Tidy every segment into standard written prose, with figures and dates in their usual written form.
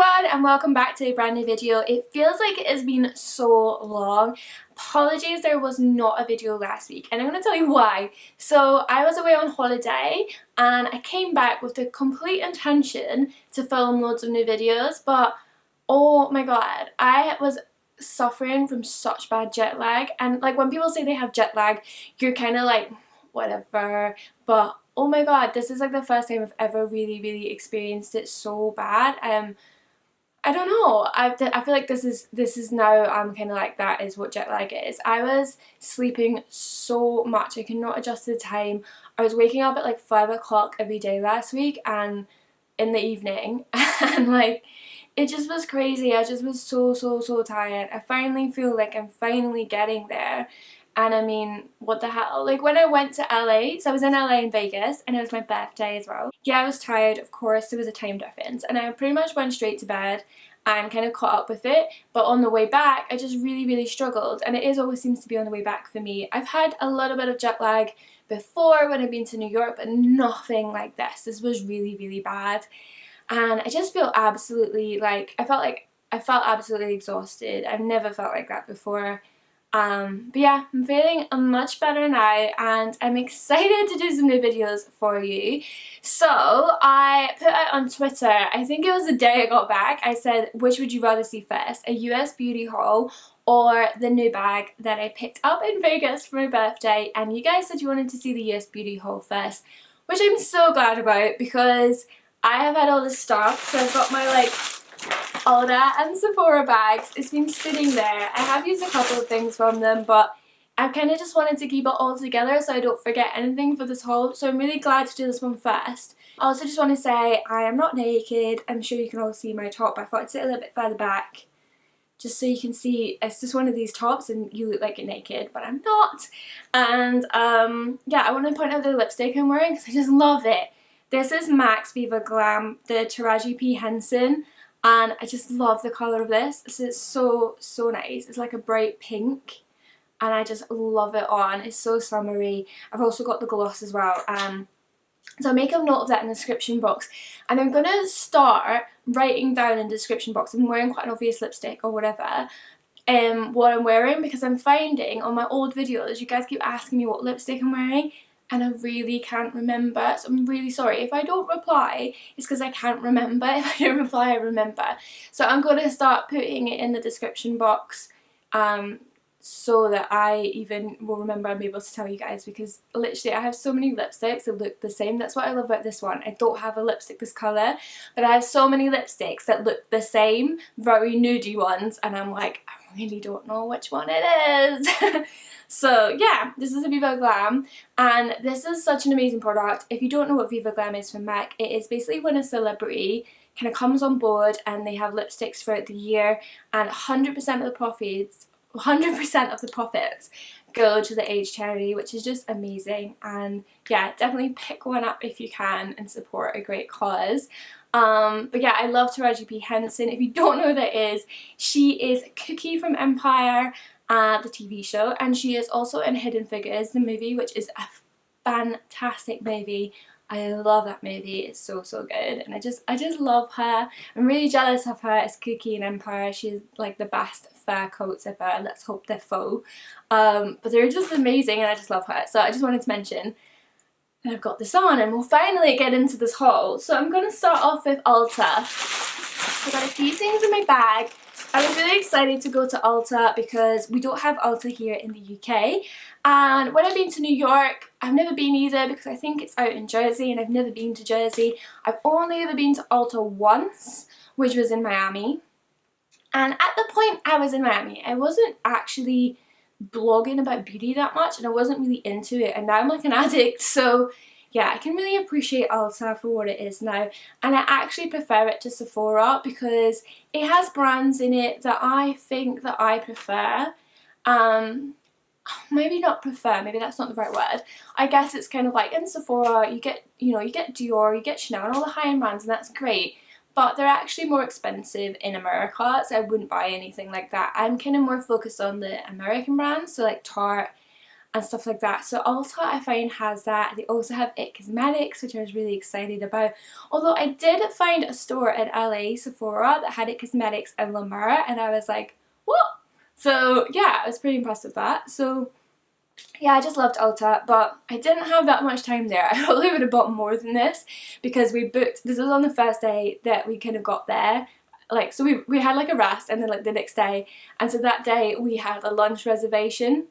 everyone and welcome back to a brand new video. It feels like it has been so long. Apologies there was not a video last week and I'm going to tell you why. So I was away on holiday and I came back with the complete intention to film loads of new videos, but oh my god, I was suffering from such bad jet lag. And like when people say they have jet lag, you're kind of like whatever, but oh my god, this is like the first time I've ever really experienced it so bad. I don't know. I feel like this is now I'm kind of like that is what jet lag is. I was sleeping so much. I could not adjust the time. I was waking up at like 5 o'clock every day last week and in the evening and like it just was crazy. I just was so tired. I finally feel like I'm finally getting there. And I mean, what the hell? Like when I went to LA, so I was in LA and Vegas and it was my birthday as well. Yeah, I was tired, of course, there was a time difference. And I pretty much went straight to bed and kind of caught up with it. But on the way back, I just really struggled. And it always seems to be on the way back for me. I've had a little bit of jet lag before when I've been to New York, but nothing like this. This was really bad. And I just feel absolutely like, I felt absolutely exhausted. I've never felt like that before. But yeah, I'm feeling much better now and I'm excited to do some new videos for you. So I put out on Twitter, I think it was the day I got back, I said which would you rather see first, a US Beauty Haul or the new bag that I picked up in Vegas for my birthday, and you guys said you wanted to see the US Beauty Haul first, which I'm so glad about because I have had all this stuff. So I've got my like Ulta and Sephora bags. It's been sitting there. I have used a couple of things from them, but I kind of just wanted to keep it all together so I don't forget anything for this haul. So I'm really glad to do this one first. I also just want to say I am not naked. I'm sure you can all see my top, but I thought I'd sit a little bit further back just so you can see. It's just one of these tops and you look like you're naked, but I'm not. And yeah, I want to point out the lipstick I'm wearing because I just love it. This is MAC's Viva Glam, the Taraji P. Henson. And I just love the colour of this. This is so nice. It's like a bright pink and I just love it on. It's so summery. I've also got the gloss as well. So I'll make a note of that in the description box. And I'm going to start writing down in the description box. I'm wearing quite an obvious lipstick or whatever. What I'm wearing, because I'm finding on my old videos you guys keep asking me what lipstick I'm wearing and I really can't remember, so I'm really sorry. If I don't reply, it's because I can't remember. If I don't reply, I remember. So I'm going to start putting it in the description box so that I even will remember and be able to tell you guys, because literally I have so many lipsticks that look the same. That's what I love about this one. I don't have a lipstick this colour, but I have so many lipsticks that look the same, very nudie ones, and I'm like, I really don't know which one it is. So yeah, this is a Viva Glam and this is such an amazing product. If you don't know what Viva Glam is from MAC, it is basically when a celebrity kind of comes on board and they have lipsticks throughout the year, and 100% of the profits go to the AIDS charity, which is just amazing. And yeah, definitely pick one up if you can and support a great cause. But yeah, I love Taraji P. Henson. If you don't know who that is, she is Cookie from Empire, the TV show, and she is also in Hidden Figures, the movie, which is a fantastic movie. I love that movie. It's so good, and I just love her. I'm really jealous of her as Cookie in Empire. She's like the best fur coats ever. Let's hope they're faux. But they're just amazing and I just love her. So I just wanted to mention that I've got this on and we'll finally get into this haul. So I'm going to start off with Ulta. I've got a few things in my bag. I was really excited to go to Ulta because we don't have Ulta here in the UK. And when I've been to New York, I've never been either because I think it's out in Jersey and I've never been to Jersey. I've only ever been to Ulta once, which was in Miami. And at the point I was in Miami, I wasn't actually blogging about beauty that much and I wasn't really into it, and now I'm like an addict. So yeah, I can really appreciate Ulta for what it is now, and I actually prefer it to Sephora because it has brands in it that I think that I prefer. Maybe not prefer, maybe that's not the right word. I guess it's kind of like in Sephora you get, you get Dior, you get Chanel and all the high-end brands, and that's great. But they're actually more expensive in America, so I wouldn't buy anything like that. I'm kind of more focused on the American brands, so like Tarte and stuff like that. So Ulta I find has that. They also have U.S Cosmetics, which I was really excited about. Although I did find a store in LA, Sephora, that had U.S Cosmetics and La Mer, and I was like, what? So yeah, I was pretty impressed with that. So yeah, I just loved Ulta, but I didn't have that much time there. I probably would have bought more than this because we booked, this was on the first day that we kind of got there. Like, so we had like a rest and then like the next day, and so that day we had a lunch reservation.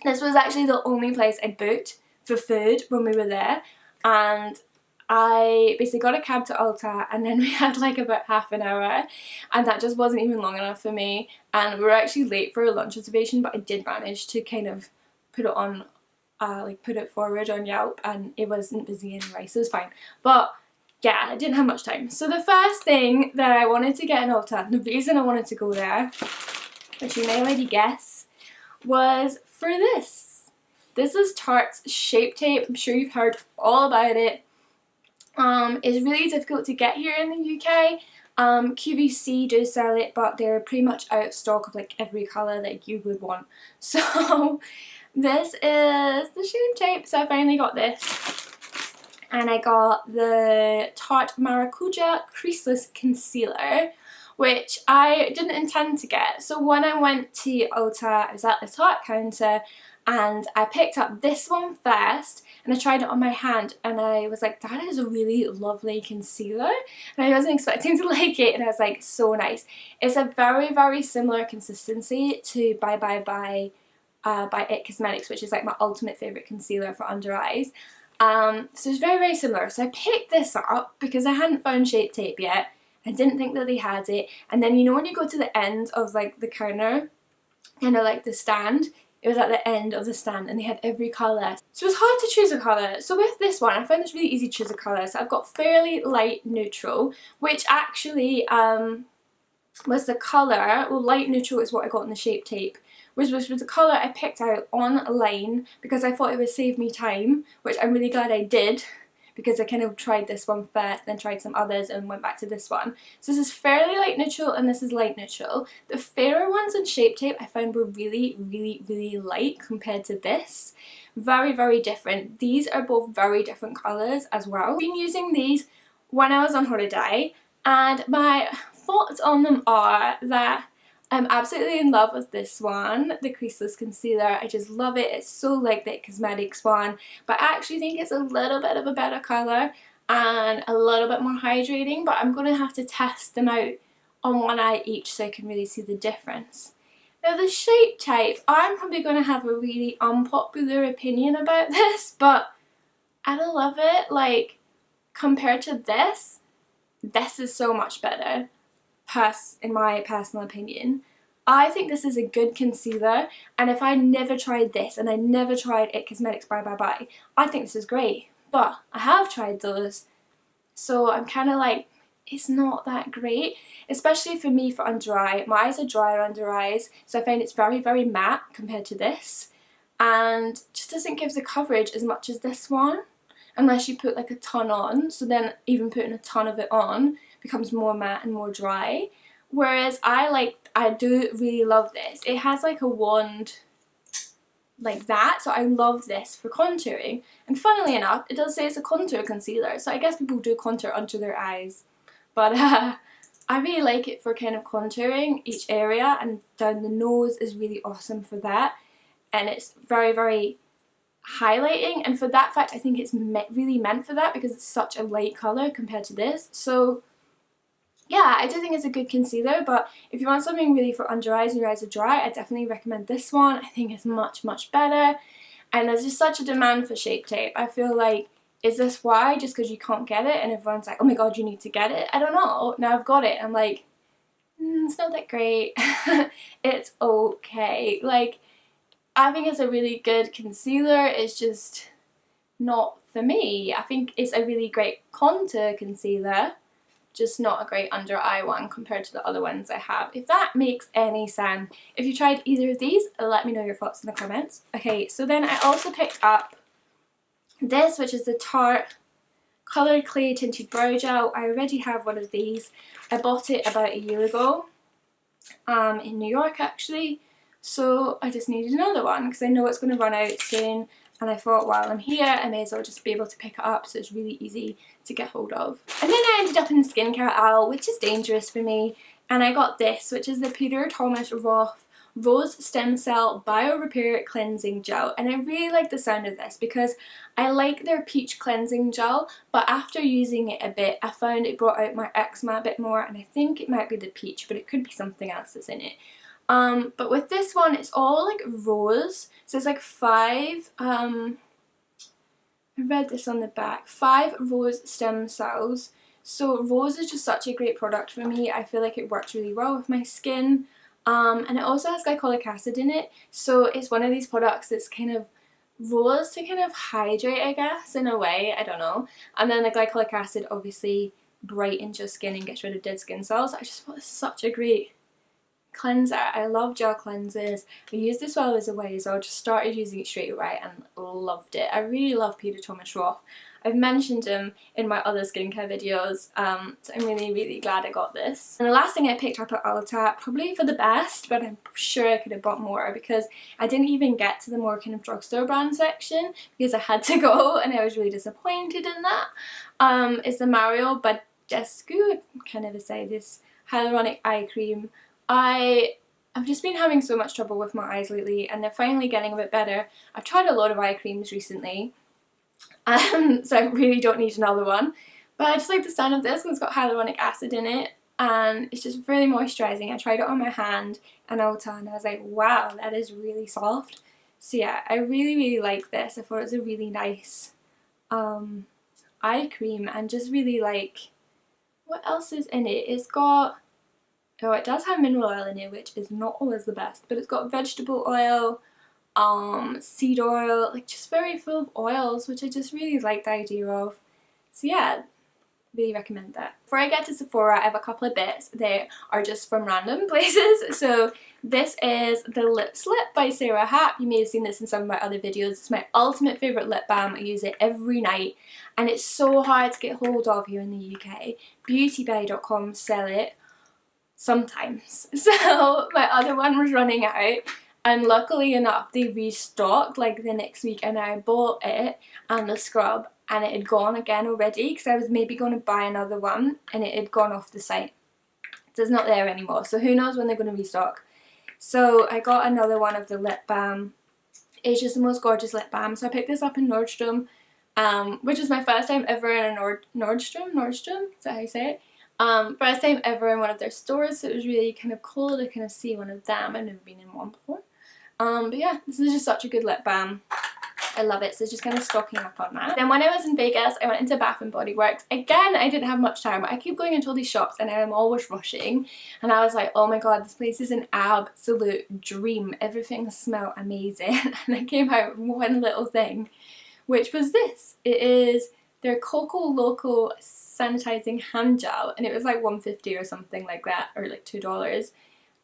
This was actually the only place I booked for food when we were there, and I basically got a cab to Ulta, and then we had like about half an hour, and that just wasn't even long enough for me, and we were actually late for a lunch reservation, but I did manage to kind of put it on, like put it forward on Yelp, and it wasn't busy anyway, so it was fine. But yeah, I didn't have much time. So the first thing that I wanted to get in Ulta, the reason I wanted to go there, which you may already guess, was for this. This is Tarte's Shape Tape. I'm sure you've heard all about it. It's really difficult to get here in the UK. QVC do sell it, but they're pretty much out of stock of like every colour that you would want. So this is the Shape Tape. So I finally got this. And I got the Tarte Maracuja Creaseless Concealer, which I didn't intend to get. So when I went to Ulta, I was at the Tarte counter and I picked up this one first and I tried it on my hand and I was like, that is a really lovely concealer, and I wasn't expecting to like it, and I was like, so nice. It's a very, very similar consistency to by U.S Cosmetics, which is like my ultimate favourite concealer for under eyes. So it's very, very similar. So I picked this up because I hadn't found Shape Tape yet. I didn't think that they had it. And then, you know, when you go to the end of like the counter, you know, like the stand, it was at the end of the stand and they had every colour. So it was hard to choose a colour. So with this one, I found this really easy to choose a colour. So I've got Fairly Light Neutral, which actually was the colour, well, light neutral is what I got in the Shape Tape, which was the colour I picked out online because I thought it would save me time, which I'm really glad I did, because I kind of tried this one first, then tried some others and went back to this one. So this is Fairly Light Neutral and this is Light Neutral. The fairer ones in Shape Tape I found were really, really, really light compared to this. Very, very different. These are both very different colours as well. I've been using these when I was on holiday, and my thoughts on them are that I'm absolutely in love with this one, the Creaseless Concealer. I just love it. It's so like the Cosmetics one, but I actually think it's a little bit of a better colour and a little bit more hydrating, but I'm going to have to test them out on one eye each so I can really see the difference. Now the Shape Tape, I'm probably going to have a really unpopular opinion about this, but I don't love it. Like, compared to this is so much better, in my personal opinion. I think this is a good concealer, and if I never tried this and I never tried U.S Cosmetics Bye, I think this is great. But I have tried those, so I'm kind of like, it's not that great, especially for me for under eye. My eyes are drier under eyes, so I find it's very, very matte compared to this, and just doesn't give the coverage as much as this one, unless you put like a ton on. So then even putting a ton of it on becomes more matte and more dry. Whereas I do really love this. It has like a wand like that, so I love this for contouring. And funnily enough, it does say it's a contour concealer, so I guess people do contour under their eyes. But I really like it for kind of contouring each area, and down the nose is really awesome for that. And it's very, very highlighting, and for that fact I think it's really meant for that because it's such a light colour compared to this. So yeah, I do think it's a good concealer, but if you want something really for under eyes and your eyes are dry, I definitely recommend this one. I think it's much, much better, and there's just such a demand for Shape Tape. I feel like, is this why? Just because you can't get it and everyone's like, oh my god, you need to get it? I don't know. Now I've got it, I'm like, it's not that great. It's okay. Like, I think it's a really good concealer, it's just not for me. I think it's a really great contour concealer, just not a great under eye one compared to the other ones I have, if that makes any sense. If you tried either of these, let me know your thoughts in the comments. Okay, so then I also picked up this, which is the Tarte Colour Clay Tinted Brow Gel. I already have one of these. I bought it about a year ago in New York actually, so I just needed another one because I know it's going to run out soon, and I thought while I'm here I may as well just be able to pick it up, so it's really easy to get hold of. And then I ended up in the skincare aisle, which is dangerous for me, and I got this, which is the Peter Thomas Roth Rose Stem Cell Bio Repair Cleansing Gel, and I really like the sound of this because I like their peach cleansing gel, but after using it a bit I found it brought out my eczema a bit more, and I think it might be the peach, but it could be something else that's in it. But with this one it's all like rose, so it's like 5 I read this on the back, 5 rose stem cells. So rose is just such a great product for me. I feel like it works really well with my skin. And it also has glycolic acid in it, so it's one of these products that's kind of rose to kind of hydrate, I guess, in a way, I don't know. And then the glycolic acid obviously brightens your skin and gets rid of dead skin cells. I just thought it's such a great cleanser. I love gel cleansers. I used this while I was away, so I just started using it straight away and loved it. I really love Peter Thomas Roth. I've mentioned him in my other skincare videos, so I'm really glad I got this. And the last thing I picked up at Ulta, probably for the best, but I'm sure I could have bought more because I didn't even get to the more kind of drugstore brand section because I had to go, and I was really disappointed in that. It's the Mario Badescu, can never say this, hyaluronic eye cream. I've just been having so much trouble with my eyes lately, and they're finally getting a bit better. I've tried a lot of eye creams recently, so I really don't need another one. But I just like the sound of this, and it's got hyaluronic acid in it, and it's just really moisturising. I tried it on my hand and Ulta, and I was like, wow, that is really soft. So yeah, I really like this. I thought it was a really nice eye cream, and just really like, what else is in it? It's got, oh, it does have mineral oil in it, which is not always the best, but it's got vegetable oil, seed oil, like just very full of oils, which I just really like the idea of. So yeah, really recommend that. Before I get to Sephora, I have a couple of bits that are just from random places. So this is the Lip Slip by Sarah Happ. You may have seen this in some of my other videos. It's my ultimate favourite lip balm. I use it every night, and it's so hard to get hold of here in the UK. Beautybuy.com sell it sometimes. So my other one was running out, and luckily enough they restocked like the next week, and I bought it and the scrub, and it had gone again already because I was maybe going to buy another one and it had gone off the site. So it's not there anymore, so who knows when they're going to restock. So I got another one of the lip balm. It's just the most gorgeous lip balm. So I picked this up in Nordstrom, which was my first time ever in a Nordstrom, is that how you say it? First time ever in one of their stores, so it was really kind of cool to kind of see one of them. I've never been in one before. But yeah, this is just such a good lip balm. I love it, so just kind of stocking up on that. Then when I was in Vegas, I went into Bath & Body Works. Again, I didn't have much time. I keep going into all these shops and I'm always rushing. And I was like, oh my god, this place is an absolute dream. Everything smells amazing. And I came out with one little thing, which was this. It is their Coco Loco sanitizing hand gel, and it was like $1.50 or something like that, or like $2.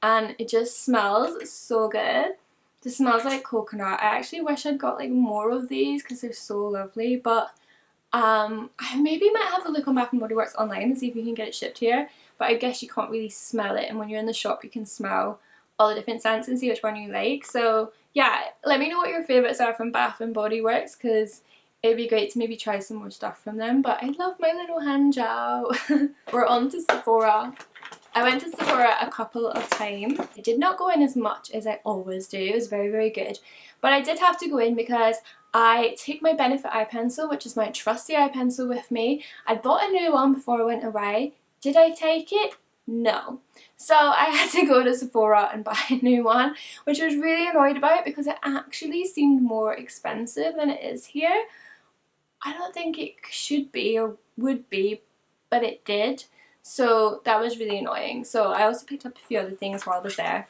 And it just smells so good. It smells like coconut. I actually wish I'd got like more of these because they're so lovely, but I maybe might have a look on Bath & Body Works online and see if you can get it shipped here, but I guess you can't really smell it, and when you're in the shop you can smell all the different scents and see which one you like. So yeah, let me know what your favourites are from Bath & Body Works, because it'd be great to maybe try some more stuff from them. But I love my little hand gel. We're on to Sephora. I went to Sephora a couple of times. I did not go in as much as I always do. It was very good. But I did have to go in because I take my Benefit eye pencil, which is my trusty eye pencil, with me. I bought a new one before I went away. Did I take it? No. So I had to go to Sephora and buy a new one, which I was really annoyed about because it actually seemed more expensive than it is here. I don't think it should be or would be, but it did. So that was really annoying. So I also picked up a few other things while I was there.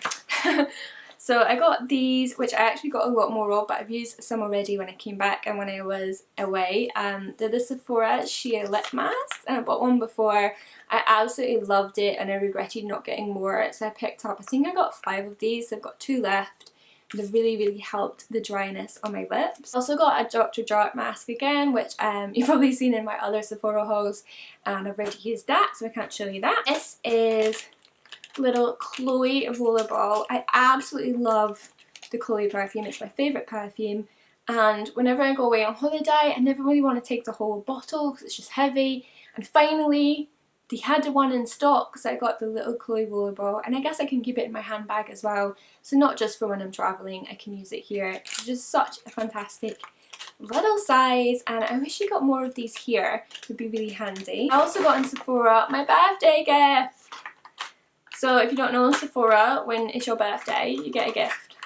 So I got these, which I actually got a lot more of, but I've used some already when I came back and when I was away. They're the Sephora Sheer Lip Masks, and I bought one before. I absolutely loved it and I regretted not getting more, so I picked up, I think I got 5 of these. I've got 2 left. They've really helped the dryness on my lips. Also got a Dr. Jart mask again, which you've probably seen in my other Sephora hauls, and I've already used that, so I can't show you that. This is little Chloe rollerball. I absolutely love the Chloe perfume. It's my favourite perfume. And whenever I go away on holiday, I never really want to take the whole bottle because it's just heavy. And finally, they had the one in stock, so I got the little Chloe rollerball. And I guess I can keep it in my handbag as well. So not just for when I'm travelling, I can use it here. It's just such a fantastic little size, and I wish you got more of these here. It would be really handy. I also got in Sephora my birthday gift. So if you don't know Sephora, when it's your birthday, you get a gift,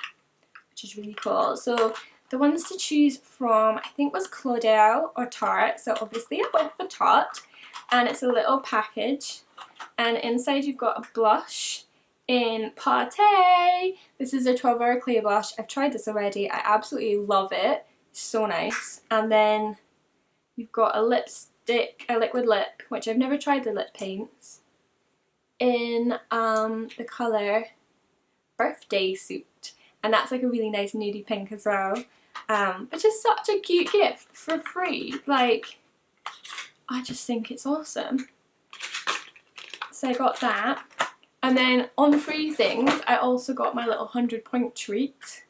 which is really cool. So the ones to choose from, I think, was Claudel or Tarte. So obviously I went for Tarte, and it's a little package. And inside you've got a blush in Pate. This is a 12-hour clay blush. I've tried this already. I absolutely love it. So nice. And then you've got a lipstick, a liquid lip, which I've never tried the lip paints, in the colour Birthday Suit, and that's like a really nice nudie pink as well, which is such a cute gift for free. Like, I just think it's awesome. So I got that, and then on free things I also got my little 100-point treat,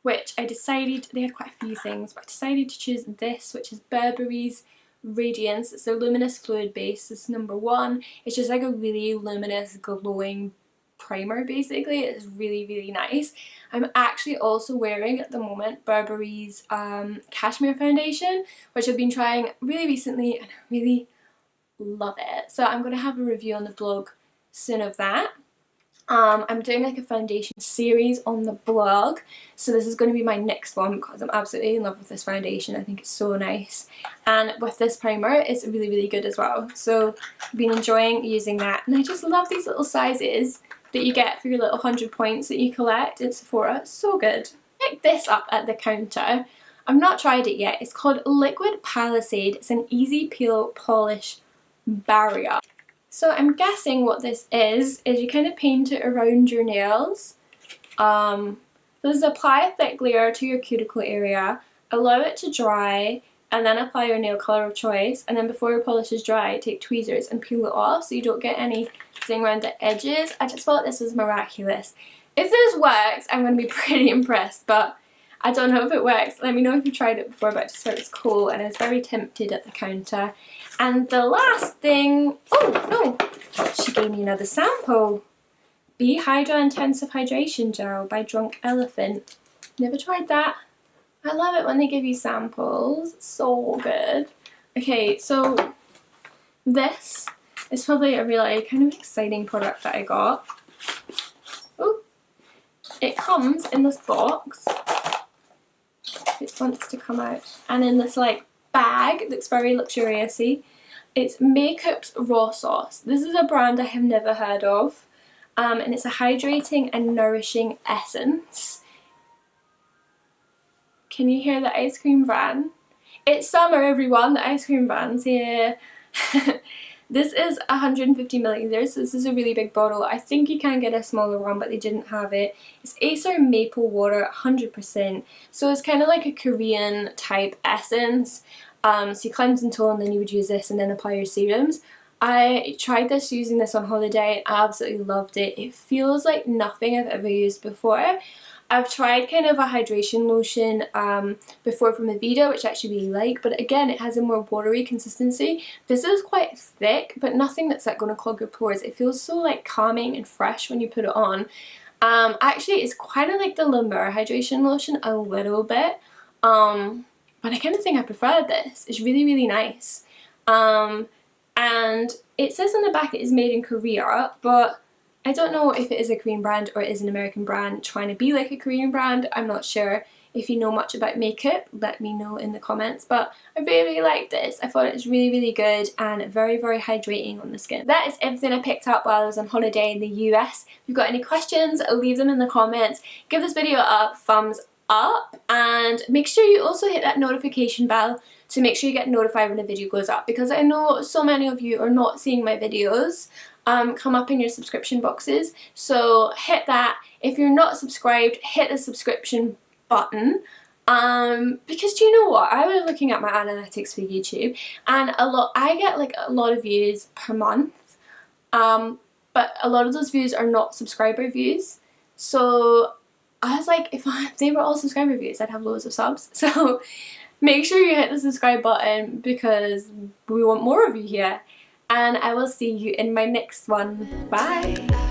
which I decided, they had quite a few things, but I decided to choose this, which is Burberry's Radiance. It's a luminous fluid base. This is number 1. It's just like a really luminous, glowing primer, basically. It's really, really nice. I'm actually also wearing at the moment Burberry's Cashmere Foundation, which I've been trying really recently, and I really love it. So I'm going to have a review on the blog soon of that. I'm doing like a foundation series on the blog, so this is going to be my next one because I'm absolutely in love with this foundation. I think it's so nice, and with this primer it's really, really good as well. So I've been enjoying using that, and I just love these little sizes that you get for your little 100 points that you collect in Sephora. It's so good. I picked this up at the counter. I've not tried it yet. It's called Liquid Palisade. It's an easy peel polish barrier. So I'm guessing what this is you kind of paint it around your nails. This is apply a thick layer to your cuticle area, allow it to dry, and then apply your nail colour of choice. And then before your polish is dry, take tweezers and peel it off so you don't get anything around the edges. I just thought this was miraculous. If this works, I'm going to be pretty impressed, but I don't know if it works. Let me know if you tried it before, but I just thought it was cool, and I was very tempted at the counter. And the last thing, oh no, she gave me another sample. Be Hydra Intensive Hydration Gel by Drunk Elephant. Never tried that. I love it when they give you samples. So good. Okay, so this is probably a really kind of exciting product that I got. Oh, it comes in this box. It wants to come out, and in this like bag that's very luxuriousy. It's Makeup's Raw Sauce. This is a brand I have never heard of, and it's a hydrating and nourishing essence. Can you hear the ice cream van? It's summer, everyone. The ice cream van's here. This is 150 milliliters, so this is a really big bottle. I think you can get a smaller one, but they didn't have it. It's Acer Maple Water, 100%. So it's kind of like a Korean type essence. So you cleanse and tone, and then you would use this and then apply your serums. I tried this using this on holiday. I absolutely loved it. It feels like nothing I've ever used before. I've tried kind of a hydration lotion before from Aveda, which I actually really like, but again it has a more watery consistency. This is quite thick, but nothing that's like going to clog your pores. It feels so like calming and fresh when you put it on. Actually it's kind of like the La Mer hydration lotion a little bit, but I kind of think I prefer this. It's really, really nice. And it says on the back it is made in Korea, but I don't know if it is a Korean brand or it is an American brand trying to be like a Korean brand. I'm not sure. If you know much about makeup, let me know in the comments. But I really, really like this. I thought it was really, really good and very, very hydrating on the skin. That is everything I picked up while I was on holiday in the US. If you've got any questions, leave them in the comments. Give this video a thumbs up, and make sure you also hit that notification bell to make sure you get notified when a video goes up, because I know so many of you are not seeing my videos come up in your subscription boxes. So hit that. If you're not subscribed, hit the subscription button, because do you know what, I was looking at my analytics for YouTube, and I get like a lot of views per month, but but a lot of those views are not subscriber views. So I was like, if they were all subscriber views, I'd have loads of subs. So make sure you hit the subscribe button because we want more of you here. And I will see you in my next one. Bye!